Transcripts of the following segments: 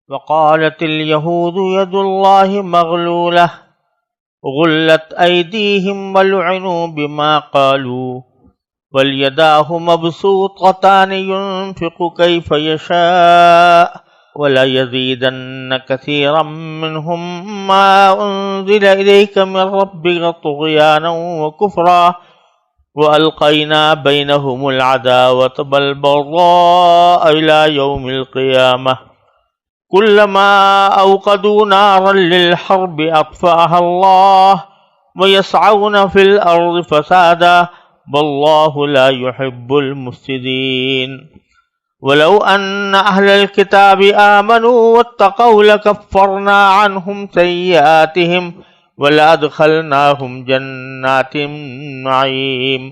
وقالت اليهود يد الله مغلولة غلت أيديهم ولعنوا بما قالوا بل يداه مبسوطتان ينفق كيف يشاء ولا يزيدن كثيرا منهم ما أنزل إليك من ربك طغيانا وكفرا وألقينا بينهم العداوة والبغضاء إلى يوم القيامة كلما أوقدوا نارا للحرب أطفأها الله ويسعون في الأرض فسادا والله لا يحب المفسدين ولو أن أهل الكتاب آمنوا واتقوا لكفرنا عنهم سيئاتهم ولأدخلناهم جنات النعيم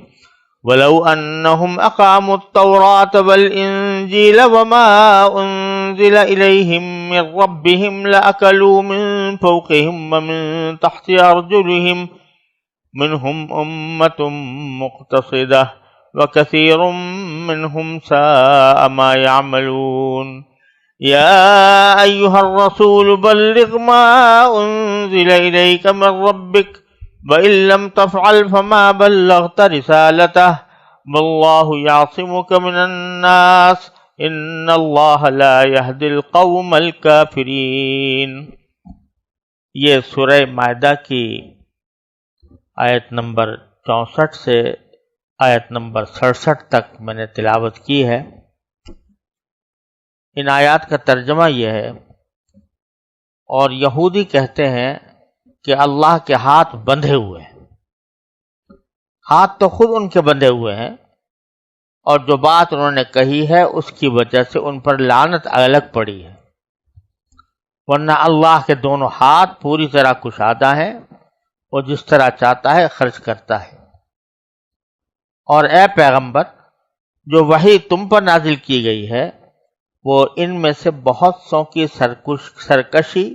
ولو أنهم أقاموا التوراة والإنجيل وما أنزل إليهم من ربهم لأكلوا من فوقهم ومن تحت أرجلهم منهم أمة مقتصدة وكثير منهم ساء ما يعملون يا أيها الرسول بلغ ما أنزل إليك من ربك وإن لم تفعل فما بلغت رسالته والله يعصمك من الناس إن الله لا يهدي القوم الكافرين۔ یہ سورہ مائدہ کی آیت نمبر 64 سے آیت نمبر 67 تک میں نے تلاوت کی ہے۔ ان آیات کا ترجمہ یہ ہے، اور یہودی کہتے ہیں کہ اللہ کے ہاتھ بندھے ہوئے ہیں۔ ہاتھ تو خود ان کے بندھے ہوئے ہیں، اور جو بات انہوں نے کہی ہے اس کی وجہ سے ان پر لعنت الگ پڑی ہے، ورنہ اللہ کے دونوں ہاتھ پوری طرح کشادہ ہیں، وہ جس طرح چاہتا ہے خرچ کرتا ہے۔ اور اے پیغمبر، جو وحی تم پر نازل کی گئی ہے وہ ان میں سے بہت سو کی سرکشی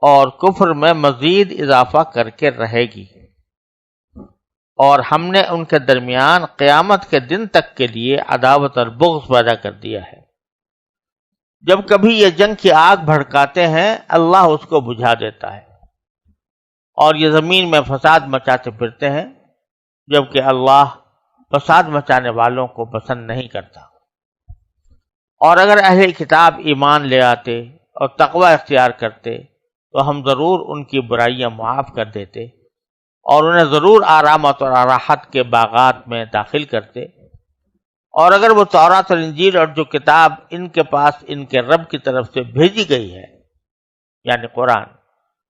اور کفر میں مزید اضافہ کر کے رہے گی، اور ہم نے ان کے درمیان قیامت کے دن تک کے لیے عداوت اور بغض پیدا کر دیا ہے۔ جب کبھی یہ جنگ کی آگ بھڑکاتے ہیں اللہ اس کو بجھا دیتا ہے، اور یہ زمین میں فساد مچاتے پھرتے ہیں، جبکہ اللہ فساد مچانے والوں کو پسند نہیں کرتا۔ اور اگر اہل کتاب ایمان لے آتے اور تقوی اختیار کرتے تو ہم ضرور ان کی برائیاں معاف کر دیتے، اور انہیں ضرور آرامت اور راحت کے باغات میں داخل کرتے۔ اور اگر وہ تورات اور انجیل اور جو کتاب ان کے پاس ان کے رب کی طرف سے بھیجی گئی ہے یعنی قرآن،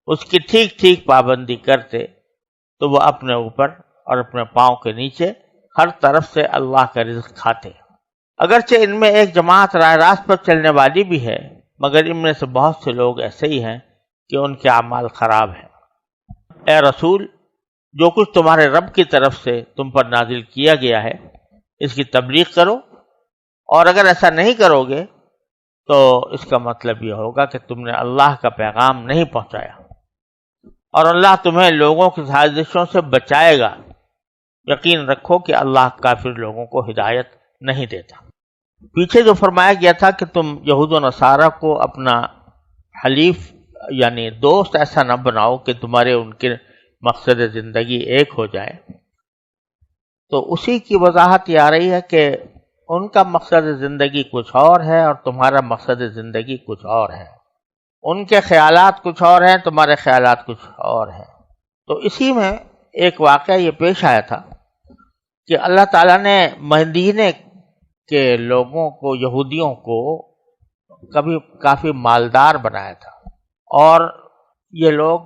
اس کی ٹھیک ٹھیک پابندی کرتے تو وہ اپنے اوپر اور اپنے پاؤں کے نیچے ہر طرف سے اللہ کا رزق کھاتے۔ اگرچہ ان میں ایک جماعت راہ راست پر چلنے والی بھی ہے، مگر ان میں سے بہت سے لوگ ایسے ہی ہیں کہ ان کے اعمال خراب ہیں۔ اے رسول، جو کچھ تمہارے رب کی طرف سے تم پر نازل کیا گیا ہے اس کی تبلیغ کرو، اور اگر ایسا نہیں کرو گے تو اس کا مطلب یہ ہوگا کہ تم نے اللہ کا پیغام نہیں پہنچایا، اور اللہ تمہیں لوگوں کی سازشوں سے بچائے گا۔ یقین رکھو کہ اللہ کافر لوگوں کو ہدایت نہیں دیتا۔ پیچھے جو فرمایا گیا تھا کہ تم یہود و نصارہ کو اپنا حلیف یعنی دوست ایسا نہ بناؤ کہ تمہارے ان کے مقصد زندگی ایک ہو جائے، تو اسی کی وضاحت یہ آ رہی ہے کہ ان کا مقصد زندگی کچھ اور ہے اور تمہارا مقصد زندگی کچھ اور ہے۔ ان کے خیالات کچھ اور ہیں، تمہارے خیالات کچھ اور ہیں۔ تو اسی میں ایک واقعہ یہ پیش آیا تھا کہ اللہ تعالیٰ نے مدینے کے لوگوں کو، یہودیوں کو کبھی کافی مالدار بنایا تھا، اور یہ لوگ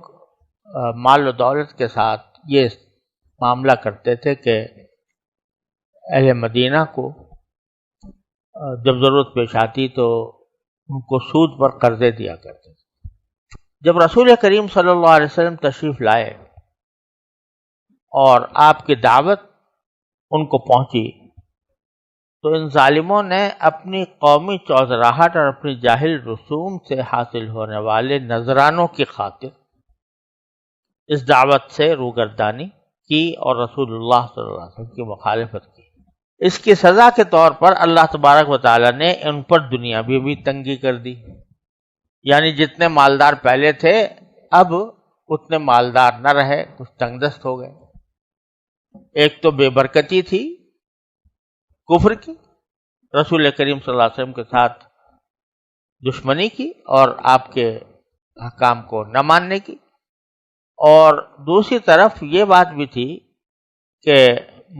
مال و دولت کے ساتھ یہ معاملہ کرتے تھے کہ اہل مدینہ کو جب ضرورت پیش آتی تو ان کو سود پر قرضے دیا کرتے تھے۔ جب رسول کریم صلی اللہ علیہ وسلم تشریف لائے اور آپ کی دعوت ان کو پہنچی تو ان ظالموں نے اپنی قومی چوزراہٹ اور اپنی جاہل رسوم سے حاصل ہونے والے نذرانوں کی خاطر اس دعوت سے روگردانی کی اور رسول اللہ صلی اللہ علیہ وسلم کی مخالفت کی۔ اس کی سزا کے طور پر اللہ تبارک و تعالی نے ان پر دنیاوی بھی تنگی کر دی، یعنی جتنے مالدار پہلے تھے اب اتنے مالدار نہ رہے، کچھ تنگ دست ہو گئے۔ ایک تو بے برکتی تھی کفر کی، رسول کریم صلی اللہ علیہ وسلم کے ساتھ دشمنی کی اور آپ کے حکام کو نہ ماننے کی، اور دوسری طرف یہ بات بھی تھی کہ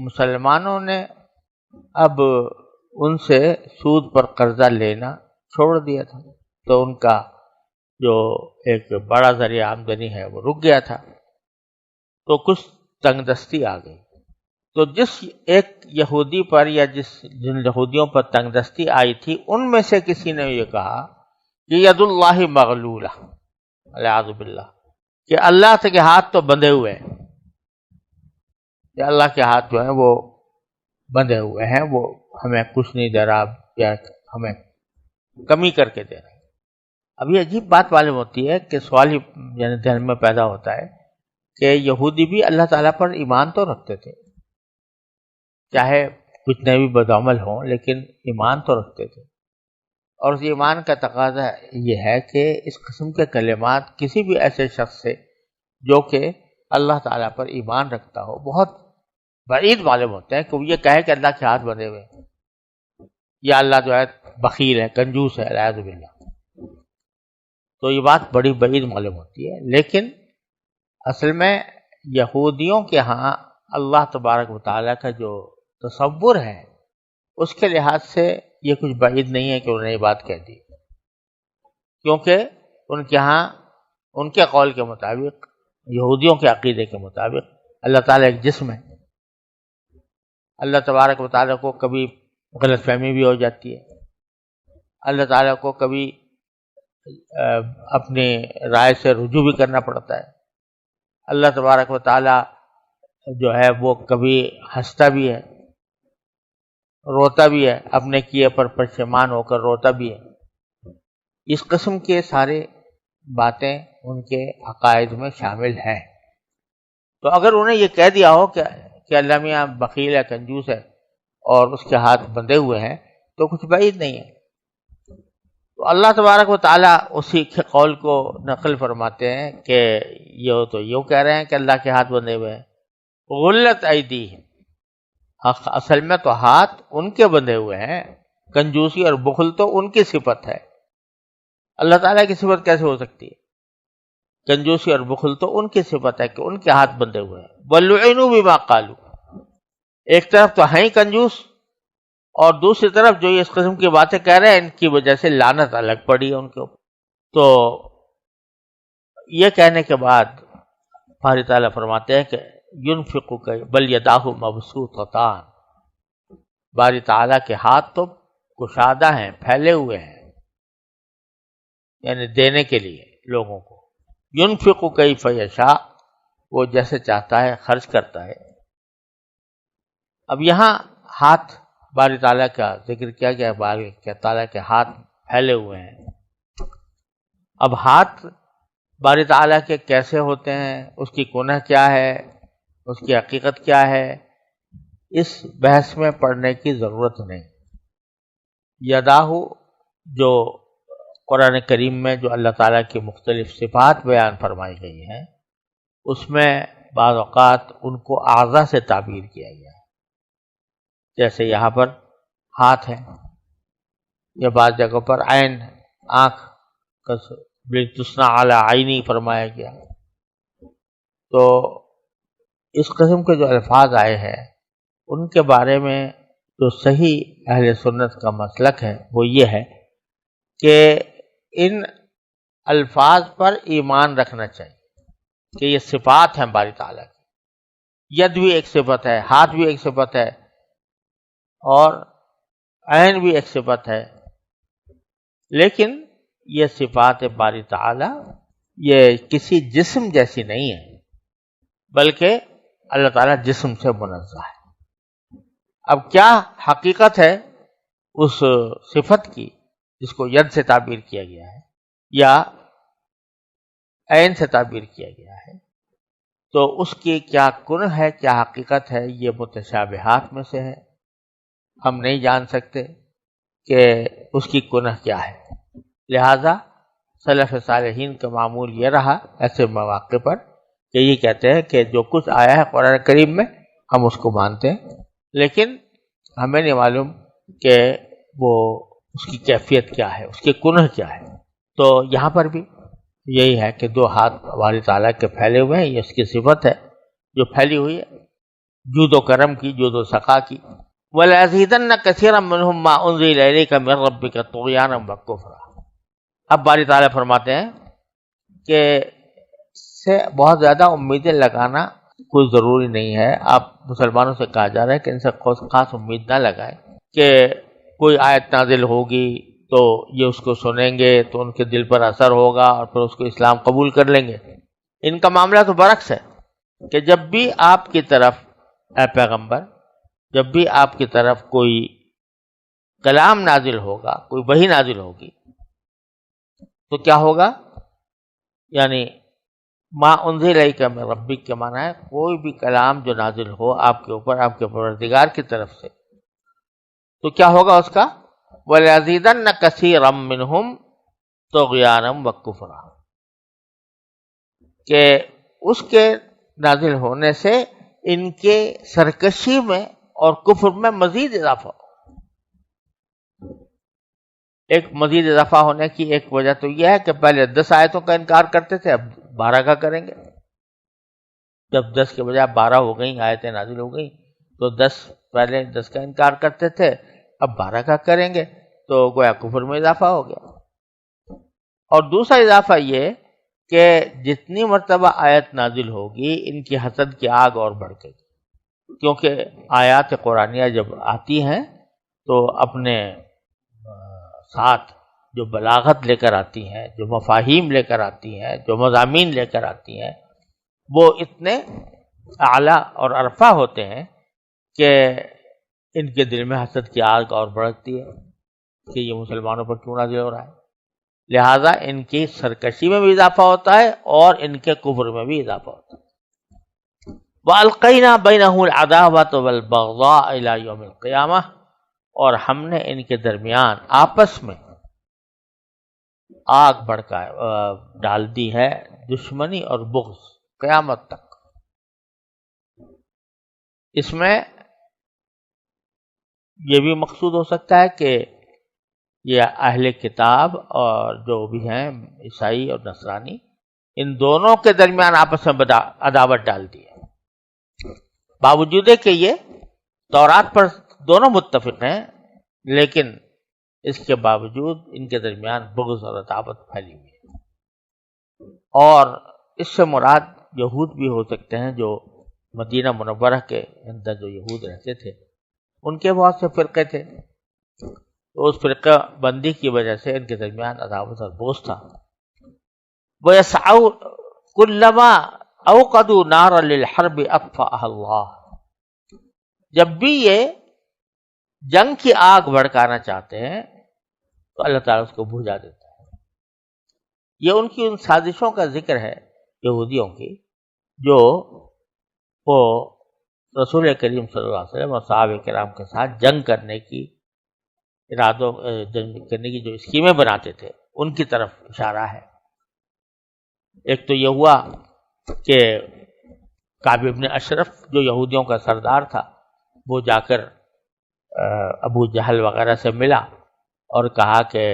مسلمانوں نے اب ان سے سود پر قرضہ لینا چھوڑ دیا تھا، تو ان کا جو ایک بڑا ذریعہ آمدنی ہے وہ رک گیا تھا، تو کچھ تنگ دستی آ گئی۔ تو جس ایک یہودی پر یا جن یہودیوں پر تنگ دستی آئی تھی، ان میں سے کسی نے یہ کہا کہ ید اللہ مغلولہ، والعیاذ باللہ، کہ اللہ کے ہاتھ تو بندھے ہوئے ہیں، کہ اللہ کے ہاتھ جو ہیں وہ بندھے ہوئے ہیں، وہ ہمیں کچھ نہیں دے رہا یا ہمیں کمی کر کے دے رہا ہے۔ اب یہ عجیب بات معلوم ہوتی ہے کہ سوال یعنی ذہن میں پیدا ہوتا ہے کہ یہودی بھی اللہ تعالیٰ پر ایمان تو رکھتے تھے، چاہے کتنے بھی بدعمل ہوں لیکن ایمان تو رکھتے تھے، اور اس ایمان کا تقاضا یہ ہے کہ اس قسم کے کلمات کسی بھی ایسے شخص سے جو کہ اللہ تعالیٰ پر ایمان رکھتا ہو بہت بعید معلوم ہوتے ہیں کہ وہ یہ کہے کہ اللہ کے ہاتھ بندھے ہوئے ہیں، یا اللہ جو ہے بخیل ہے، کنجوس ہے، والعیاذ باللہ، تو یہ بات بڑی بعید معلوم ہوتی ہے۔ لیکن اصل میں یہودیوں کے ہاں اللہ تبارک و تعالیٰ کا جو تصور ہے اس کے لحاظ سے یہ کچھ بعید نہیں ہے کہ انہوں نے یہ بات کہہ دی، کیونکہ ان کے ہاں ان کے قول کے مطابق، یہودیوں کے عقیدے کے مطابق، اللہ تعالیٰ ایک جسم ہے۔ اللہ تبارک و تعالیٰ کو کبھی غلط فہمی بھی ہو جاتی ہے، اللہ تعالیٰ کو کبھی اپنی رائے سے رجوع بھی کرنا پڑتا ہے، اللہ تبارک و تعالیٰ جو ہے وہ کبھی ہنستا بھی ہے، روتا بھی ہے، اپنے کیے پر پشیمان ہو کر روتا بھی ہے۔ اس قسم کے سارے باتیں ان کے عقائد میں شامل ہیں۔ تو اگر انہیں یہ کہہ دیا ہو کہ اللہ میاں بخیل ہے، کنجوس ہے اور اس کے ہاتھ بندھے ہوئے ہیں، تو کچھ بعید نہیں ہے۔ تو اللہ تبارک و تعالیٰ اسی کے قول کو نقل فرماتے ہیں کہ یہ تو یوں کہہ رہے ہیں کہ اللہ کے ہاتھ بندھے ہوئے ہیں، غلت ایدیہم، اصل میں تو ہاتھ ان کے بندھے ہوئے ہیں، کنجوسی اور بخل تو ان کی صفت ہے، اللہ تعالیٰ کی صفت کیسے ہو سکتی ہے؟ کنجوسی اور بخل تو ان کی صفت ہے کہ ان کے ہاتھ بندھے ہوئے ہیں۔ وَلُعِنُوا بِمَا قَالُوا، ایک طرف تو ہیں کنجوس اور دوسری طرف جو یہ اس قسم کی باتیں کہہ رہے ہیں ان کی وجہ سے لعنت الگ پڑی ہے ان کے اوپر۔ تو یہ کہنے کے بعد باری تعالیٰ فرماتے ہیں کہ ينفق بل یداہ مبسوطتان، باری تعالیٰ کے ہاتھ تو کشادہ ہیں، پھیلے ہوئے ہیں، یعنی دینے کے لیے لوگوں کو۔ ينفق کیف یشاء، وہ جیسے چاہتا ہے خرچ کرتا ہے۔ اب یہاں ہاتھ باری تعالیٰ کا ذکر کیا گیا، باری تعالیٰ کے ہاتھ پھیلے ہوئے ہیں۔ اب ہاتھ باری تعالیٰ کے کیسے ہوتے ہیں، اس کی کنہ کیا ہے، اس کی حقیقت کیا ہے، اس بحث میں پڑھنے کی ضرورت نہیں۔ یداہ جو قرآن کریم میں جو اللہ تعالیٰ کی مختلف صفات بیان فرمائی گئی ہیں، اس میں بعض اوقات ان کو اعضاء سے تعبیر کیا گیا ہے، جیسے یہاں پر ہاتھ ہے، یا بعض جگہ پر عین، آنکھ کا تسنا علی عینی فرمایا گیا۔ تو اس قسم کے جو الفاظ آئے ہیں ان کے بارے میں جو صحیح اہل سنت کا مسلک ہے وہ یہ ہے کہ ان الفاظ پر ایمان رکھنا چاہیے کہ یہ صفات ہیں باری تعالیٰ کی۔ ید بھی ایک صفت ہے، ہاتھ بھی ایک صفت ہے، اور عین بھی ایک صفت ہے، لیکن یہ صفات باری تعالیٰ یہ کسی جسم جیسی نہیں ہے، بلکہ اللہ تعالیٰ جسم سے منزہ ہے۔ اب کیا حقیقت ہے اس صفت کی جس کو ید سے تعبیر کیا گیا ہے یا عین سے تعبیر کیا گیا ہے، تو اس کی کیا کنہ ہے، کیا حقیقت ہے، یہ متشابہات میں سے ہے۔ ہم نہیں جان سکتے کہ اس کی کنہ کیا ہے، لہذا سلف صالحین کا معمول یہ رہا ایسے مواقع پر کہ یہ کہتے ہیں کہ جو کچھ آیا ہے قرآن کریم میں ہم اس کو مانتے ہیں، لیکن ہمیں نہیں معلوم کہ وہ اس کی کیفیت کیا ہے، اس کے کنہ کیا ہے۔ تو یہاں پر بھی یہی ہے کہ دو ہاتھ باری تعالیٰ کے پھیلے ہوئے ہیں، یہ اس کی صفت ہے جو پھیلی ہوئی ہے، جود و کرم کی، جود و سخا کی۔ وَلَيَزِيدَنَّ كَثِيرًا مِّنْهُمْ مَا أُنزِلَ إِلَيْكَ مِن رَّبِّكَ طُغْيَانًا وَكُفْرًا۔ اب باری تعالیٰ فرماتے ہیں کہ اس سے بہت زیادہ امیدیں لگانا کوئی ضروری نہیں ہے۔ آپ مسلمانوں سے کہا جا رہا ہے کہ ان سے خاص امید نہ لگائیں کہ کوئی آیت نازل ہوگی تو یہ اس کو سنیں گے تو ان کے دل پر اثر ہوگا اور پھر اس کو اسلام قبول کر لیں گے۔ ان کا معاملہ تو برعکس ہے کہ جب بھی آپ کی طرف اے پیغمبر، جب بھی آپ کی طرف کوئی کلام نازل ہوگا، کوئی وحی نازل ہوگی تو کیا ہوگا؟ یعنی ما انزل الیک من ربک کے معنی ہے کوئی بھی کلام جو نازل ہو آپ کے اوپر آپ کے پروردگار کی طرف سے، تو کیا ہوگا اس کا؟ وَلَيَزِيدَنَّ كَثِيرًا مِّنْهُمْ طُغْيَانًا وَكُفْرًا، کہ اس کے نازل ہونے سے ان کے سرکشی میں اور کفر میں مزید اضافہ ہو۔ ایک مزید اضافہ ہونے کی ایک وجہ تو یہ ہے کہ پہلے 10 آیتوں کا انکار کرتے تھے، اب 12 کا کریں گے۔ جب 10 کے بجائے 12 ہو گئیں، آیتیں نازل ہو گئیں، تو پہلے 10 کا انکار کرتے تھے، اب 12 کا کریں گے، تو گویا کفر میں اضافہ ہو گیا۔ اور دوسرا اضافہ یہ کہ جتنی مرتبہ آیت نازل ہوگی ان کی حسد کی آگ اور بڑھ گئی، کیونکہ آیات قرآنیہ جب آتی ہیں تو اپنے ساتھ جو بلاغت لے کر آتی ہیں، جو مفاہیم لے کر آتی ہیں، جو مضامین لے کر آتی ہیں، وہ اتنے اعلیٰ اور عرفہ ہوتے ہیں کہ ان کے دل میں حسد کی آگ اور بڑھتی ہے کہ یہ مسلمانوں پر کیوں نازل ہو رہا ہے، لہذا ان کی سرکشی میں بھی اضافہ ہوتا ہے اور ان کے کفر میں بھی اضافہ ہوتا ہے۔ وَأَلْقَيْنَا بَيْنَهُمُ الْعَدَاوَةَ وَالْبَغْضَاءَ إِلَى يَوْمِ الْقِيَامَةِ، اور ہم نے ان کے درمیان آپس میں آگ بھڑکا ڈال دی ہے، دشمنی اور بغض قیامت تک۔ اس میں یہ بھی مقصود ہو سکتا ہے کہ یہ اہل کتاب اور جو بھی ہیں عیسائی اور نصرانی، ان دونوں کے درمیان آپس میں عداوت ڈال دی ہے، باوجود کہ یہ تورات پر دونوں متفق ہیں، لیکن اس کے باوجود ان کے درمیان بغض اور عداوت پھیلی ہوئی ہے۔ اور اس سے مراد یہود بھی ہو سکتے ہیں، جو مدینہ منورہ کے اندر جو یہود رہتے تھے ان کے بہت سے فرقے تھے، تو اس فرقہ بندی کی وجہ سے ان کے درمیان عداوت اور بغض تھا۔ وَيَسْعَوْا كُلَّمَا أَوْقَدُوا نَارًا لِلْحَرْبِ أَطْفَأَهَا اللَّهُ، جب بھی یہ جنگ کی آگ بھڑکانا چاہتے ہیں تو اللہ تعالیٰ اس کو بجھا دیتا ہے۔ یہ ان کی ان سازشوں کا ذکر ہے یہودیوں کی، جو وہ رسول کریم صلی اللہ علیہ وسلم اور صحابہ کرام کے ساتھ جنگ کرنے کی جنگ کرنے کی جو اسکیمیں بناتے تھے ان کی طرف اشارہ ہے۔ ایک تو یہ ہوا کہ کعب بن اشرف جو یہودیوں کا سردار تھا، وہ جا کر ابو جہل وغیرہ سے ملا اور کہا کہ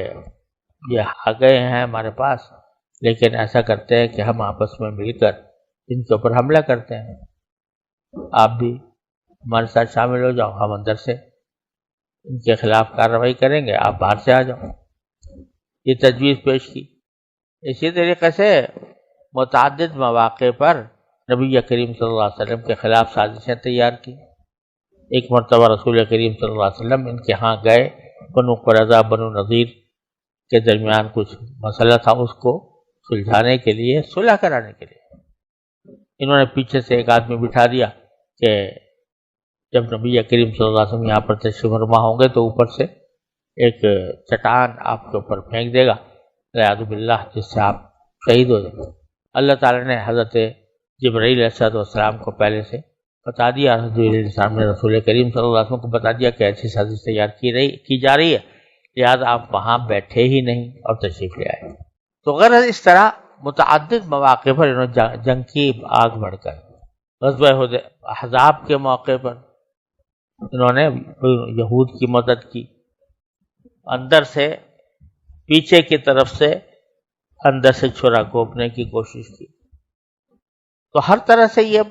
یہ آ گئے ہیں ہمارے پاس، لیکن ایسا کرتے ہیں کہ ہم آپس میں مل کر ان کے اوپر حملہ کرتے ہیں، آپ بھی ہمارے ساتھ شامل ہو جاؤ، ہم اندر سے ان کے خلاف کارروائی کریں گے، آپ باہر سے آ جاؤ۔ یہ تجویز پیش کی۔ اسی طریقے سے متعدد مواقع پر نبی کریم صلی اللہ علیہ وسلم کے خلاف سازشیں تیار کی۔ ایک مرتبہ رسول کریم صلی اللہ علیہ وسلم ان کے ہاں گئے، بنو قریظہ بنو نذیر کے درمیان کچھ مسئلہ تھا، اس کو سلجھانے کے لیے، صلح کرانے کے لیے انہوں نے پیچھے سے ایک آدمی بٹھا دیا کہ جب نبی کریم صلی اللہ علیہ وسلم یہاں پر تشریف فرما ہوں گے تو اوپر سے ایک چٹان آپ کے اوپر پھینک دے گا، والعیاذ باللہ، جس سے آپ شہید ہو جائیں گے۔ اللہ تعالیٰ نے حضرت جبرائیل علیہ السلام کو پہلے سے بتا دیا، حضرت السلام نے رسول کریم صلی اللہ علیہ وسلم کو بتا دیا کہ ایسی سازش تیار کی جا رہی ہے، لہٰذا آپ وہاں بیٹھے ہی نہیں اور تشریف لے آئے۔ تو غرض اس طرح متعدد مواقع پر انہوں نے جنگ کی آگ بڑھ کر، غزوہ احزاب کے موقع پر انہوں نے یہود کی مدد کی، اندر سے پیچھے کی طرف سے اندر سے چھرا گھونپنے کی کوشش کی۔ تو ہر طرح سے یہ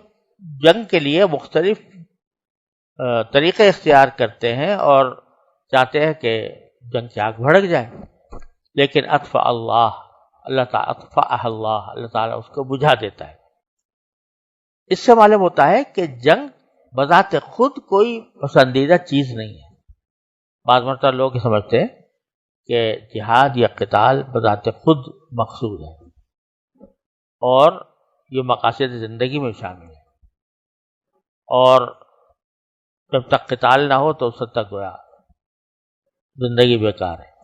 جنگ کے لیے مختلف طریقے اختیار کرتے ہیں اور چاہتے ہیں کہ جنگ کی آگ بھڑک جائے، لیکن اطفاء اللہ تعالیٰ اس کو بجھا دیتا ہے۔ اس سے معلوم ہوتا ہے کہ جنگ بذات خود کوئی پسندیدہ چیز نہیں ہے۔ بعض مرتبہ لوگ یہ سمجھتے ہیں کہ جہاد یا قتال بذات خود مقصود ہے اور یہ مقاصد زندگی میں شامل ہے، اور جب تک قتال نہ ہو تو اس تک گویا زندگی بیکار ہے۔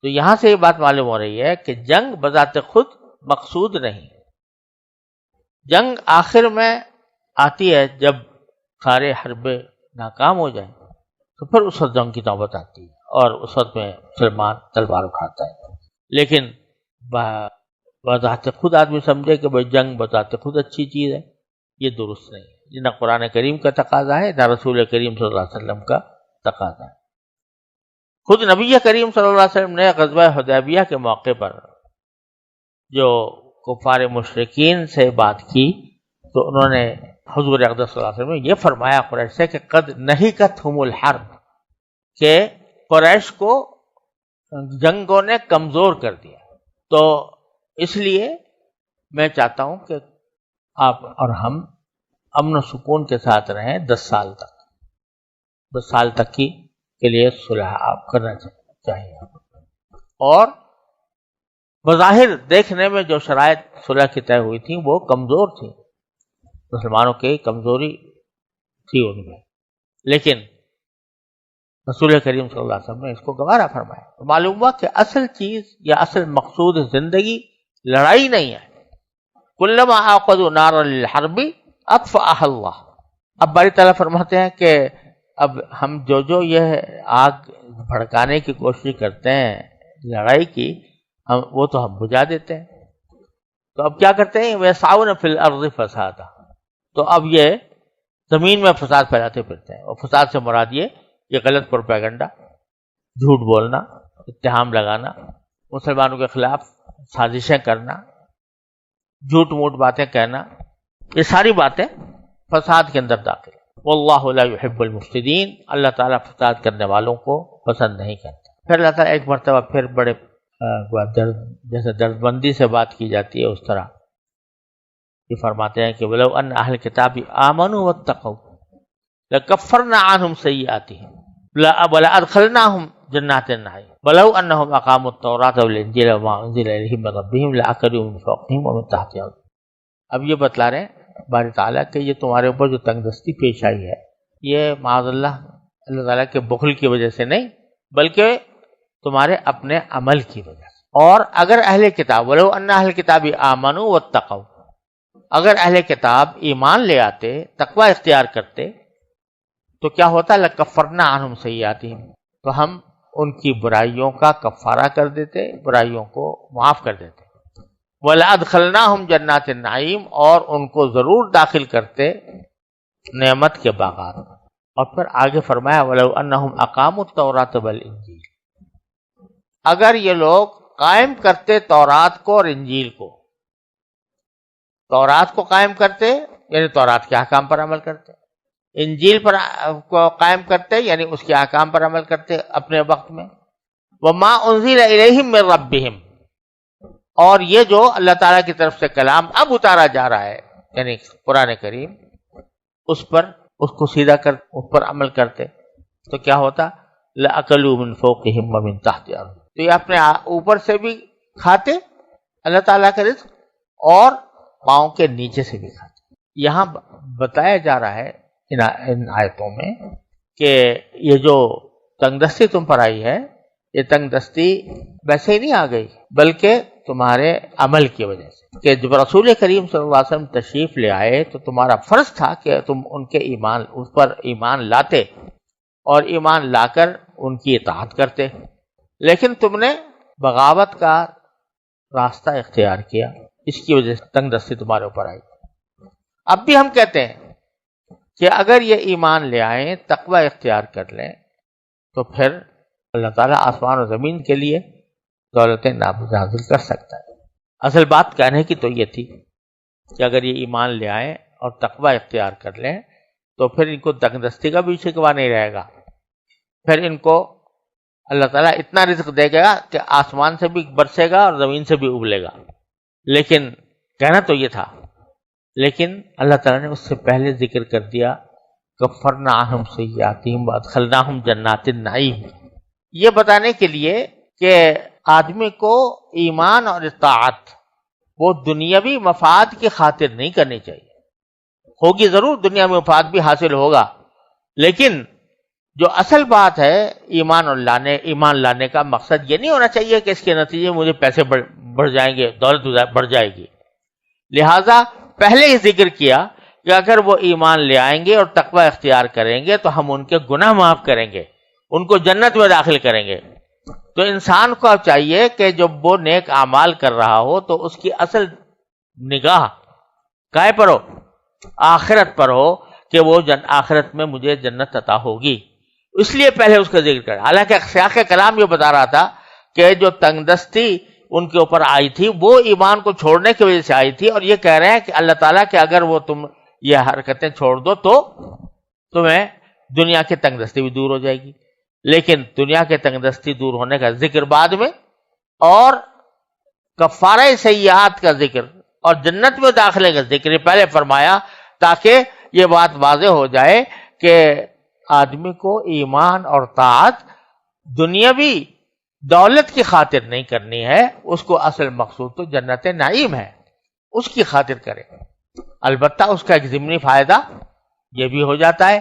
تو یہاں سے یہ بات معلوم ہو رہی ہے کہ جنگ بذات خود مقصود نہیں، جنگ آخر میں آتی ہے جب سارے حربے ناکام ہو جائیں تو پھر اس وقت جنگ کی نوبت آتی ہے اور اس وقت میں مسلمان تلوار اٹھاتا ہے۔ لیکن بذات خود آدمی سمجھے کہ بھائی جنگ بذات خود اچھی چیز ہے، یہ درست نہیں ہے، یہ نہ قرآن کریم کا تقاضا ہے نہ رسول کریم صلی اللہ علیہ وسلم کا تقاضا ہے۔ خود نبی کریم صلی اللہ علیہ وسلم نے غزوہ حدیبیہ کے موقع پر جو کفار مشرکین سے بات کی تو انہوں نے حضور اقدس صلی اللہ علیہ وسلم نے یہ فرمایا قریش سے کہ قد نہکتہم الحرب، کہ قریش کو جنگوں نے کمزور کر دیا، تو اس لیے میں چاہتا ہوں کہ آپ اور ہم امن و سکون کے ساتھ رہیں 10 سال تک کے لیے صلح آپ کرنا چاہیے۔ اور بظاہر دیکھنے میں جو شرائط صلح کی طے ہوئی تھی وہ کمزور تھی، مسلمانوں کی کمزوری تھی ان میں، لیکن رسول کریم صلی اللہ علیہ وسلم نے اس کو گوارا فرمایا۔ تو معلوم ہوا کہ اصل چیز یا اصل مقصود زندگی لڑائی نہیں ہے۔ کلما عقدوا نارا للحرب اطفأها اللہ۔ اب باری تعالیٰ فرماتے ہیں کہ اب ہم جو یہ آگ بھڑکانے کی کوشش کرتے ہیں لڑائی کی، وہ تو ہم بجھا دیتے ہیں۔ تو اب کیا کرتے ہیں؟ وَيَسْعَوْنَ فِي الْأَرْضِ فَسَادًا، تو اب یہ زمین میں فساد پھیلاتے پھرتے ہیں، اور فساد سے مراد یہ غلط پروپیگنڈا، جھوٹ بولنا، اتہام لگانا، مسلمانوں کے خلاف سازشیں کرنا، جھوٹ موٹ باتیں کہنا، یہ ساری باتیں فساد کے اندر داخل۔ واللہ لا يحب المفسدین، اللہ تعالیٰ فساد کرنے والوں کو پسند نہیں کرتا۔ پھر اللہ تعالیٰ ایک مرتبہ پھر بڑے جیسے دردمندی سے بات کی جاتی ہے اس طرح یہ فرماتے ہیں کہ وَلَوْ أَنَّ أَهْلَ الْكِتَابِ آمَنُوا وَاتَّقَوْا لَكَفَّرْنَا عَنْهُمْ سَيِّئَاتِهِمْ وَلَأَدْخَلْنَاهُمْ جَنَّاتِ النَّعِيمِ وَلَوْ أَنَّهُمْ أَقَامُوا التَّوْرَاةَ وَالْإِنْجِيلَ وَمَا أُنزِلَ إِلَيْهِمْ مِنْ رَبِّهِمْ لَأَكَلُوا مِنْ فَوْقِهِمْ وَمِنْ تَحْتِ أَرْجُلِهِمْ۔ اب یہ بتلا رہے ہیں باری تعالیٰ کہ یہ تمہارے اوپر جو تنگ دستی پیش آئی ہے یہ معاذ اللہ تعالیٰ کے بخل کی وجہ سے نہیں بلکہ تمہارے اپنے عمل کی وجہ سے۔ اور اگر اہل کتاب وَلَوْ أَنَّ أَهْلَ الْكِتَابِ آمَنُوا وَاتَّقَوْا، اگر اہل کتاب ایمان لے آتے، تقوی اختیار کرتے تو کیا ہوتا؟ لَكَفَّرْنَا عَنْهُمْ سَيِّئَاتِهِمْ، تو ہم ان کی برائیوں کا کفارہ کر دیتے، برائیوں کو معاف کر دیتے۔ وَلَأَدْخَلْنَاهُمْ جَنَّاتِ النَّعِيمِ، اور ان کو ضرور داخل کرتے نعمت کے باغات۔ اور پھر آگے فرمایا وَلَوْ أَنَّهُمْ أَقَامُوا التَّوْرَاةَ وَالْإِنْجِيلَ، اگر یہ لوگ قائم کرتے تورات کو اور انجیل کو، تورات کو قائم کرتے یعنی تورات کے احکام پر عمل کرتے، انجیل پر کو قائم کرتے یعنی اس کے احکام پر عمل کرتے اپنے وقت میں، وَمَا أُنزِلَ إِلَيْهِمْ مِنْ رَبِّهِمْ، اور یہ جو اللہ تعالیٰ کی طرف سے کلام اب اتارا جا رہا ہے یعنی قرآن کریم، اس کو سیدھا کر اس پر عمل کرتے تو کیا ہوتا؟ لَأَكَلُوا مِنْ فَوْقِهِمْ وَمِنْ تَحْتِ أَرْجُلِهِمْ، تو یہ اپنے اوپر سے بھی کھاتے اللہ تعالیٰ کا رزق اور پاؤں کے نیچے سے بھی کھاتے۔ یہاں بتایا جا رہا ہے ان آیتوں میں کہ یہ جو تنگ دستی تم پر آئی ہے یہ تنگ دستی ویسے ہی نہیں آ گئی بلکہ تمہارے عمل کی وجہ سے، کہ جب رسول کریم صلی اللہ علیہ وسلم تشریف لے آئے تو تمہارا فرض تھا کہ تم ان کے اس پر ایمان لاتے اور ایمان لا کر ان کی اطاعت کرتے، لیکن تم نے بغاوت کا راستہ اختیار کیا، اس کی وجہ سے تنگ دستی تمہارے اوپر آئی۔ اب بھی ہم کہتے ہیں کہ اگر یہ ایمان لے آئیں، تقوی اختیار کر لیں، تو پھر اللہ تعالیٰ آسمان و زمین کے لیے دولتیں نازل کر سکتا ہے۔ اصل بات کہنے کی تو یہ تھی کہ اگر یہ ایمان لے آئیں اور تقوی اختیار کر لیں تو پھر ان کو تنگ دستی کا بھی شکوہ نہیں رہے گا، پھر ان کو اللہ تعالیٰ اتنا رزق دے گا کہ آسمان سے بھی برسے گا اور زمین سے بھی ابلے گا۔ لیکن کہنا تو یہ تھا، لیکن اللہ تعالیٰ نے اس سے پہلے ذکر کر دیا کفرنا عنہم سیئاتہم وادخلناہم جنات النعیم، یہ بتانے کے لیے کہ آدمی کو ایمان اور اطاعت وہ دنیاوی مفاد کی خاطر نہیں کرنی چاہیے۔ ہوگی ضرور دنیا میں مفاد بھی حاصل ہوگا، لیکن جو اصل بات ہے ایمان لانے کا مقصد یہ نہیں ہونا چاہیے کہ اس کے نتیجے میں مجھے پیسے بڑھ جائیں گے، دولت بڑھ جائے گی۔ لہذا پہلے ہی ذکر کیا کہ اگر وہ ایمان لے آئیں گے اور تقوی اختیار کریں گے تو ہم ان کے گناہ معاف کریں گے، ان کو جنت میں داخل کریں گے۔ تو انسان کو اب چاہیے کہ جب وہ نیک اعمال کر رہا ہو تو اس کی اصل نگاہ کائے پر ہو؟ آخرت پر ہو، کہ وہ آخرت میں مجھے جنت عطا ہوگی، اس لیے پہلے اس کا ذکر کریں۔ حالانکہ سیاق کلام یہ بتا رہا تھا کہ جو تنگ دستی ان کے اوپر آئی تھی وہ ایمان کو چھوڑنے کی وجہ سے آئی تھی، اور یہ کہہ رہے ہیں کہ اللہ تعالیٰ کہ اگر وہ تم یہ حرکتیں چھوڑ دو تو تمہیں دنیا کی تنگ دستی بھی دور ہو جائے گی۔ لیکن دنیا کے تنگ دستی دور ہونے کا ذکر بعد میں، اور کفارہ سیئات کا ذکر اور جنت میں داخلے کا ذکر پہلے فرمایا، تاکہ یہ بات واضح ہو جائے کہ آدمی کو ایمان اور طاعت دنیاوی دولت کی خاطر نہیں کرنی ہے، اس کو اصل مقصود تو جنت نعیم ہے، اس کی خاطر کرے۔ البتہ اس کا ایک ضمنی فائدہ یہ بھی ہو جاتا ہے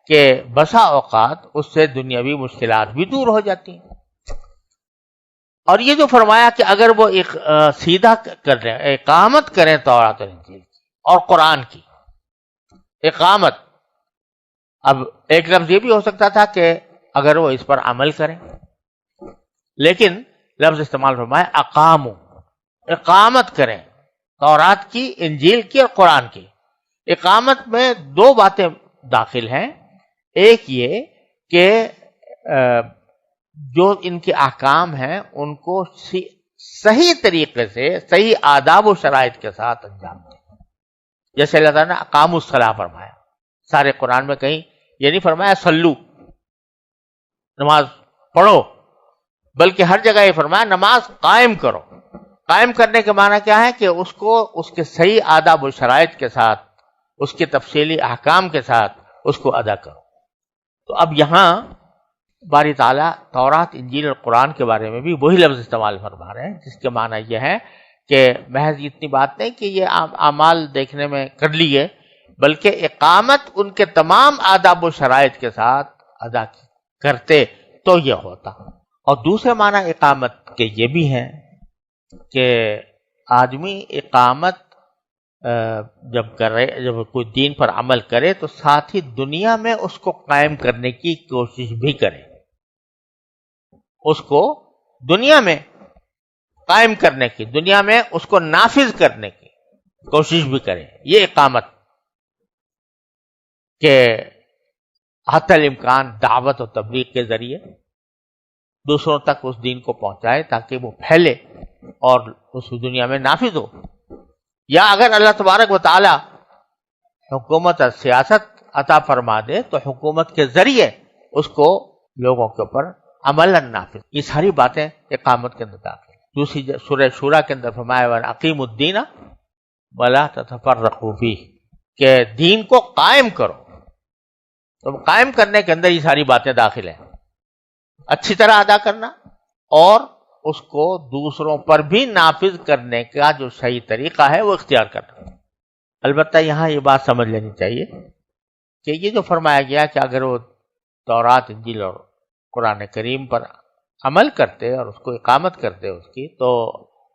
کہ بسا اوقات اس سے دنیاوی مشکلات بھی دور ہو جاتی ہیں۔ اور یہ جو فرمایا کہ اگر وہ سیدھا کر لیں، اقامت کریں تورات اور انجیل کی اور قرآن کی اقامت، اب ایک لفظ یہ بھی ہو سکتا تھا کہ اگر وہ اس پر عمل کریں، لیکن لفظ استعمال فرمایا اقامو، اقامت کریں تورات کی، انجیل کی اور قرآن کی۔ اقامت میں دو باتیں داخل ہیں، ایک یہ کہ جو ان کے احکام ہیں ان کو صحیح طریقے سے، صحیح آداب و شرائط کے ساتھ انجام دیں۔ جیسے اللہ تعالیٰ نے اقاموا الصلاۃ فرمایا، سارے قرآن میں کہیں یہ نہیں فرمایا صلو، نماز پڑھو، بلکہ ہر جگہ یہ فرمایا نماز قائم کرو۔ قائم کرنے کے معنی کیا ہے کہ اس کو اس کے صحیح آداب و شرائط کے ساتھ، اس کے تفصیلی احکام کے ساتھ اس کو ادا کرو۔ تو اب یہاں باری تعالیٰ تورات، انجیل اور قرآن کے بارے میں بھی وہی لفظ استعمال فرما رہے ہیں، جس کے معنی یہ ہے کہ محض اتنی بات نہیں کہ یہ اعمال دیکھنے میں کر لیے، بلکہ اقامت ان کے تمام آداب و شرائط کے ساتھ ادا کرتے تو یہ ہوتا۔ اور دوسرے معنی اقامت کے یہ بھی ہیں کہ آدمی اقامت جب کرے، جب کوئی دین پر عمل کرے تو ساتھ ہی دنیا میں اس کو قائم کرنے کی کوشش بھی کرے، اس کو دنیا میں قائم کرنے کی، دنیا میں اس کو نافذ کرنے کی کوشش بھی کرے۔ یہ اقامت کہ حتی الامکان دعوت و تبلیغ کے ذریعے دوسروں تک اس دین کو پہنچائے تاکہ وہ پھیلے اور اس دنیا میں نافذ ہو۔ یا اگر اللہ تبارک و تعالی حکومت اور سیاست عطا فرما دے تو حکومت کے ذریعے اس کو لوگوں کے اوپر عمل نافذ، یہ ساری باتیں اقامت کے اندر داخل۔ دوسری سورہ شورى کے اندر فرمایا وَأَقِیمُوا الدِّینَ وَلَا تَتَفَرَّقُوا فِیہ، کہ دین کو قائم کرو۔ تو قائم کرنے کے اندر یہ ساری باتیں داخل ہیں، اچھی طرح ادا کرنا اور اس کو دوسروں پر بھی نافذ کرنے کا جو صحیح طریقہ ہے وہ اختیار کرنا۔ البتہ یہاں یہ بات سمجھ لینی چاہیے کہ یہ جو فرمایا گیا کہ اگر وہ تورات، انجیل اور قرآن کریم پر عمل کرتے اور اس کو اقامت کرتے اس کی، تو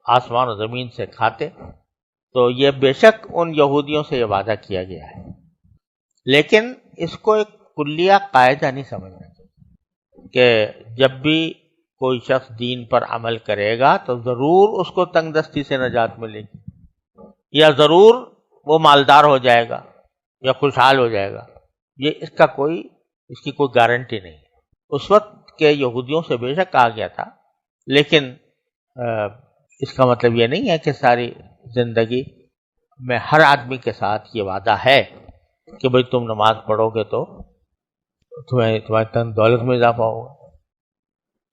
آسمان و زمین سے کھاتے، تو یہ بے شک ان یہودیوں سے یہ وعدہ کیا گیا ہے، لیکن اس کو ایک کلیہ قاعدہ نہیں سمجھنا چاہیے کہ جب بھی کوئی شخص دین پر عمل کرے گا تو ضرور اس کو تنگ دستی سے نجات ملے گی، یا ضرور وہ مالدار ہو جائے گا یا خوشحال ہو جائے گا. یہ اس کی کوئی گارنٹی نہیں ہے. اس وقت کے یہودیوں سے بے شک کہا گیا تھا، لیکن اس کا مطلب یہ نہیں ہے کہ ساری زندگی میں ہر آدمی کے ساتھ یہ وعدہ ہے کہ بھئی تم نماز پڑھو گے تو تمہاری تن دولت میں اضافہ ہوگا،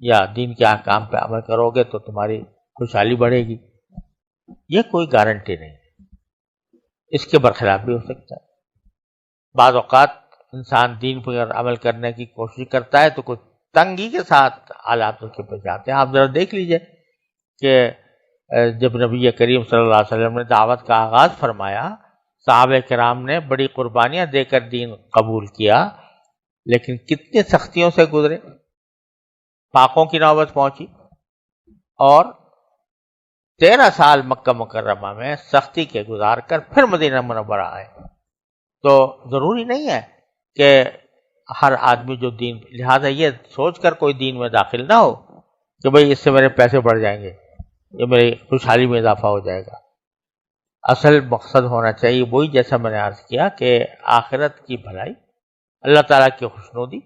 یا دین کے احکام پہ عمل کرو گے تو تمہاری خوشحالی بڑھے گی. یہ کوئی گارنٹی نہیں، اس کے برخلاف بھی ہو سکتا ہے. بعض اوقات انسان دین پر عمل کرنے کی کوشش کرتا ہے تو کچھ تنگی کے ساتھ حالات اس کے پیش آتے ہیں. آپ ذرا دیکھ لیجئے کہ جب نبی کریم صلی اللہ علیہ وسلم نے دعوت کا آغاز فرمایا، صحابہ کرام نے بڑی قربانیاں دے کر دین قبول کیا، لیکن کتنی سختیوں سے گزرے. فاقوں کی نوبت پہنچی اور 13 سال مکہ مکرمہ میں سختی کے گزار کر پھر مدینہ منورہ آئے. تو ضروری نہیں ہے کہ ہر آدمی جو دین، لہذا یہ سوچ کر کوئی دین میں داخل نہ ہو کہ بھئی اس سے میرے پیسے بڑھ جائیں گے، یہ میری خوشحالی میں اضافہ ہو جائے گا. اصل مقصد ہونا چاہیے وہی جیسا میں نے عرض کیا کہ آخرت کی بھلائی، اللہ تعالیٰ کی خوشنودی.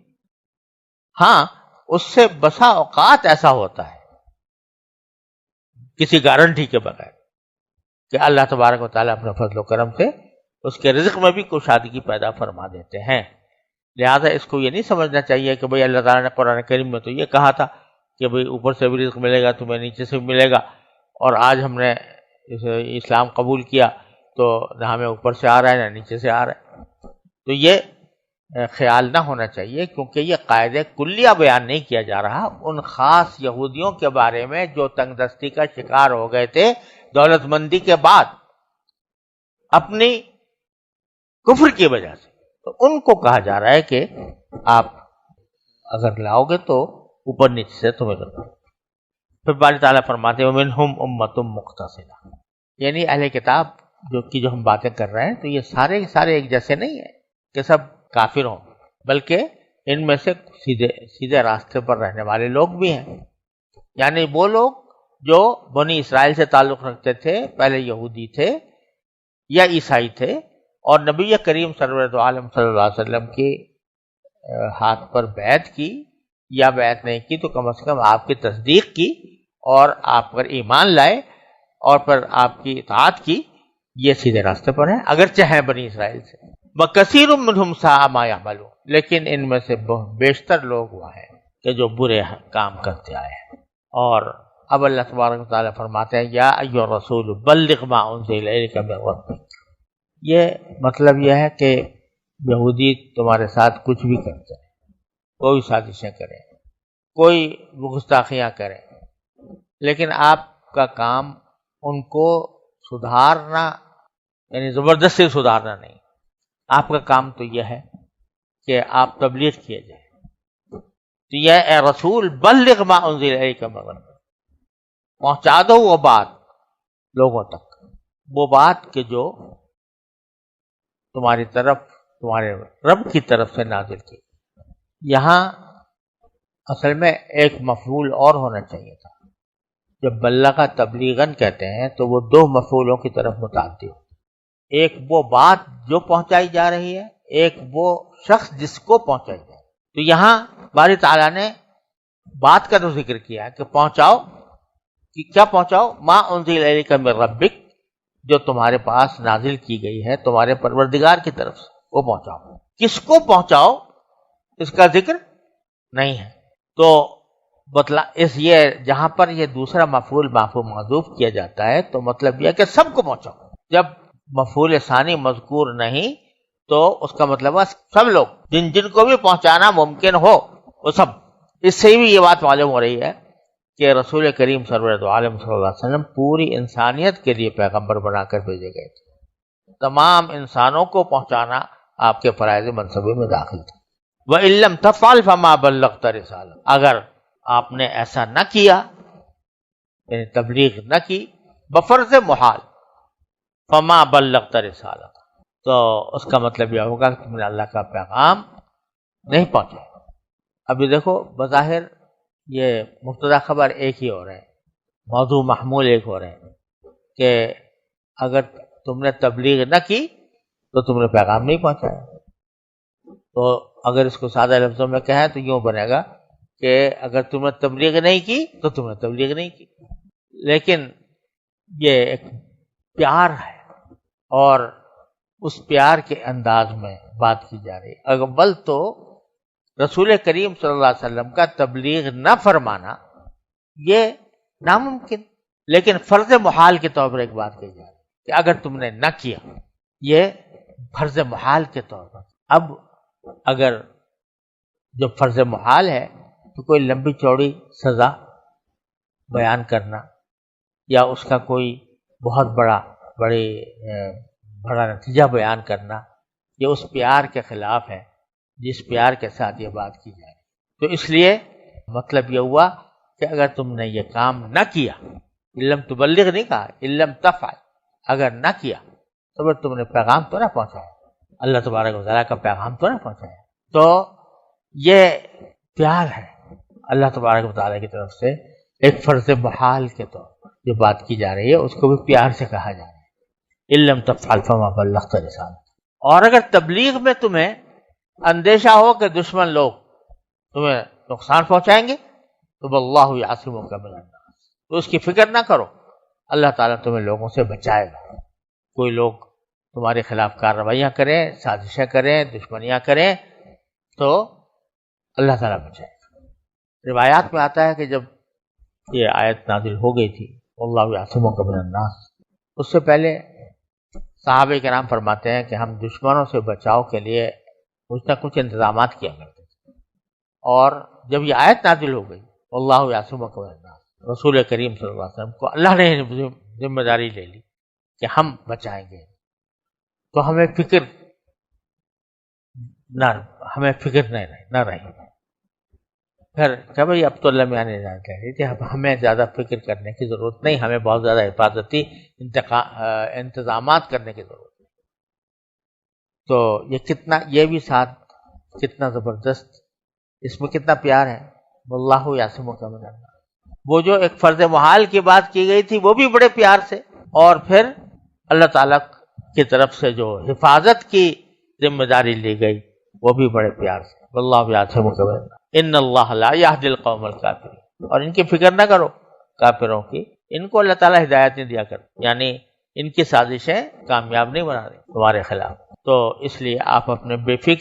ہاں اس سے بسا اوقات ایسا ہوتا ہے کسی گارنٹی کے بغیر کہ اللہ تبارک و تعالیٰ اپنے فضل و کرم سے اس کے رزق میں بھی کشادگی پیدا فرما دیتے ہیں. لہذا اس کو یہ نہیں سمجھنا چاہیے کہ بھئی اللہ تعالیٰ نے قرآن کریم میں تو یہ کہا تھا کہ بھئی اوپر سے بھی رزق ملے گا تمہیں، نیچے سے بھی ملے گا، اور آج ہم نے اسلام قبول کیا تو نہ ہمیں اوپر سے آ رہا ہے نہ نیچے سے آ رہا ہے. تو یہ خیال نہ ہونا چاہیے، کیونکہ یہ قاعدہ کلیہ بیان نہیں کیا جا رہا ان خاص یہودیوں کے بارے میں جو تنگ دستی کا شکار ہو گئے تھے دولت مندی کے بعد اپنی کفر کی وجہ سے. تو ان کو کہا جا رہا ہے کہ آپ اگر لاؤ گے تو اوپر نیچے سے تمہیں کرنا. پھر باری تعالیٰ فرماتے ہیں وَمِنْهُمْ أُمَّةٌ مُقْتَصِدَةٌ، یعنی اہل کتاب جو ہم باتیں کر رہے ہیں تو یہ سارے ایک جیسے نہیں ہیں کہ سب کافر ہوں، بلکہ ان میں سے سیدھے راستے پر رہنے والے لوگ بھی ہیں. یعنی وہ لوگ جو بنی اسرائیل سے تعلق رکھتے تھے، پہلے یہودی تھے یا عیسائی تھے، اور نبی کریم سرور دو عالم صلی اللہ علیہ وسلم کے ہاتھ پر بیعت کی، یا بیعت نہیں کی تو کم از کم آپ کی تصدیق کی اور آپ پر ایمان لائے اور پھر آپ کی اطاعت کی، یہ سیدھے راستے پر ہیں اگرچہ ہیں بنی اسرائیل سے. وَكَثِيرٌ مِّنْهُمْ سَاءَ مَا يَعْمَلُونَ، لیکن ان میں سے بیشتر لوگ وہ ہیں کہ جو برے کام کرتے آئے ہیں. اور اب اللہ تبارک و تعالیٰ فرماتے ہیں یا ایھا الرسول بلغ ما انزل الیک من ربک. یہ مطلب یہ ہے کہ یہودی تمہارے ساتھ کچھ بھی کرتے ہیں، کوئی سازشیں کریں، کوئی گستاخیاں کریں، لیکن آپ کا کام ان کو سدھارنا، یعنی زبردستی سدھارنا نہیں. آپ کا کام تو یہ ہے کہ آپ تبلیغ کیے جائیں. تو یہ اے رسول بلغ ما انزل الیک من ربک، پہنچا دو وہ بات لوگوں تک، وہ بات کہ جو تمہاری طرف، تمہارے رب کی طرف سے نازل کی. یہاں اصل میں ایک مفعول اور ہونا چاہیے تھا. جب بلغ تبلیغاً کہتے ہیں تو وہ دو مفعولوں کی طرف متعدی ہوتی ہے. ایک وہ بات جو پہنچائی جا رہی ہے، ایک وہ شخص جس کو پہنچائی جائے. تو یہاں باری تعالیٰ نے بات کا تو ذکر کیا ہے کہ پہنچاؤ، کہ کیا پہنچاؤ؟ ما انزل الیک من ربک، جو تمہارے پاس نازل کی گئی ہے تمہارے پروردگار کی طرف سے، وہ پہنچاؤ. کس کو پہنچاؤ اس کا ذکر نہیں ہے. تو یہ جہاں پر یہ دوسرا مفعول مرفوع محذوف کیا جاتا ہے تو مطلب یہ کہ سب کو پہنچاؤ. جب مفعول ثانی مذکور نہیں تو اس کا مطلب ہے سب لوگ، جن کو بھی پہنچانا ممکن ہو وہ سب. اس سے بھی یہ بات معلوم ہو رہی ہے کہ رسول کریم سرور دو عالم صلی اللہ علیہ وسلم پوری انسانیت کے لیے پیغمبر بنا کر بھیجے گئے تھے. تمام انسانوں کو پہنچانا آپ کے فرائض منصبے میں داخل تھا. وَإِن لَّمْ تَفْعَلْ فَمَا بَلَّغْتَ رِسَالَتَهُ، اگر آپ نے ایسا نہ کیا، یعنی تبلیغ نہ کی بفرض محال، فَمَا بَلَّغْتَ رِسَالَتَهُ، تو اس کا مطلب یہ ہوگا کہ تم نے اللہ کا پیغام نہیں پہنچایا. ابھی دیکھو بظاہر یہ مبتدا خبر ایک ہی ہو رہے ہیں، موضوع محمول ایک ہو رہے ہیں کہ اگر تم نے تبلیغ نہ کی تو تم نے پیغام نہیں پہنچایا. تو اگر اس کو سادہ لفظوں میں کہیں تو یوں بنے گا کہ اگر تم نے تبلیغ نہیں کی تو تم نے تبلیغ نہیں کی. لیکن یہ ایک پیار ہے اور اس پیار کے انداز میں بات کی جا رہی ہے. اول تو رسول کریم صلی اللہ علیہ وسلم کا تبلیغ نہ فرمانا یہ ناممکن، لیکن فرض محال کے طور پر ایک بات کہی جا رہی ہے کہ اگر تم نے نہ کیا، یہ فرض محال کے طور پر. اب اگر جو فرض محال ہے تو کوئی لمبی چوڑی سزا بیان کرنا یا اس کا کوئی بہت بڑا نتیجہ بیان کرنا، یہ اس پیار کے خلاف ہے جس پیار کے ساتھ یہ بات کی جائے. تو اس لیے مطلب یہ ہوا کہ اگر تم نے یہ کام نہ کیا، علم تبلغ نہیں کہا، علم تفعل، اگر نہ کیا تو پھر تم نے پیغام تو نہ پہنچایا، اللہ تبارک و تعالیٰ کا پیغام تو نہ پہنچایا. تو یہ پیار ہے اللہ تبارک و تعالیٰ کی طرف سے ایک فرض محال کے طور پر جو بات کی جا رہی ہے اس کو بھی پیار سے کہا جا رہا ہے. علم تفعل فما بلغت رسالتہ. اور اگر تبلیغ میں تمہیں اندیشہ ہو کہ دشمن لوگ تمہیں نقصان پہنچائیں گے تو واللہ یعصمک من الناس، تو اس کی فکر نہ کرو، اللہ تعالیٰ تمہیں لوگوں سے بچائے گا. کوئی لوگ تمہارے خلاف کارروائیاں کریں، سازشیں کریں، دشمنیاں کریں تو اللہ تعالیٰ بچائے گا. روایات میں آتا ہے کہ جب یہ آیت نازل ہو گئی تھی واللہ یعصمک من الناس، اس سے پہلے صحابہ کرام فرماتے ہیں کہ ہم دشمنوں سے بچاؤ کے لیے کچھ نہ کچھ انتظامات کیا کرتے تھے. اور جب یہ آیت نازل ہو گئی واللہ یعصمک من الناس، رسول کریم صلی اللہ علیہ وسلم کو اللہ نے ذمہ داری لے لی کہ ہم بچائیں گے، تو ہمیں فکر نہ رہی. پھر کہ بھائی اب تو اللہ میاں نے کہہ رہی تھی اب ہمیں زیادہ فکر کرنے کی ضرورت نہیں، ہمیں بہت زیادہ حفاظتی انتظامات کرنے کی ضرورت نہیں. تو یہ بھی ساتھ کتنا زبردست، اس میں کتنا پیار ہے. واللہ یعصمک من الناس، وہ جو ایک فرض محال کی بات کی گئی تھی وہ بھی بڑے پیار سے، اور پھر اللہ تعالیٰ کی طرف سے جو حفاظت کی ذمہ داری لی گئی وہ بھی بڑے پیار سے. واللہ یعصمک من الناس ان اللہ لا یہدی القوم الکافرین. اور ان کی فکر نہ کرو کافروں کی، ان کو اللہ تعالیٰ ہدایت نہیں دیا کرتا، یعنی ان کی سازشیں کامیاب نہیں بنا رہی تمہارے خلاف. تو اس لیے آپ اپنے بے فکر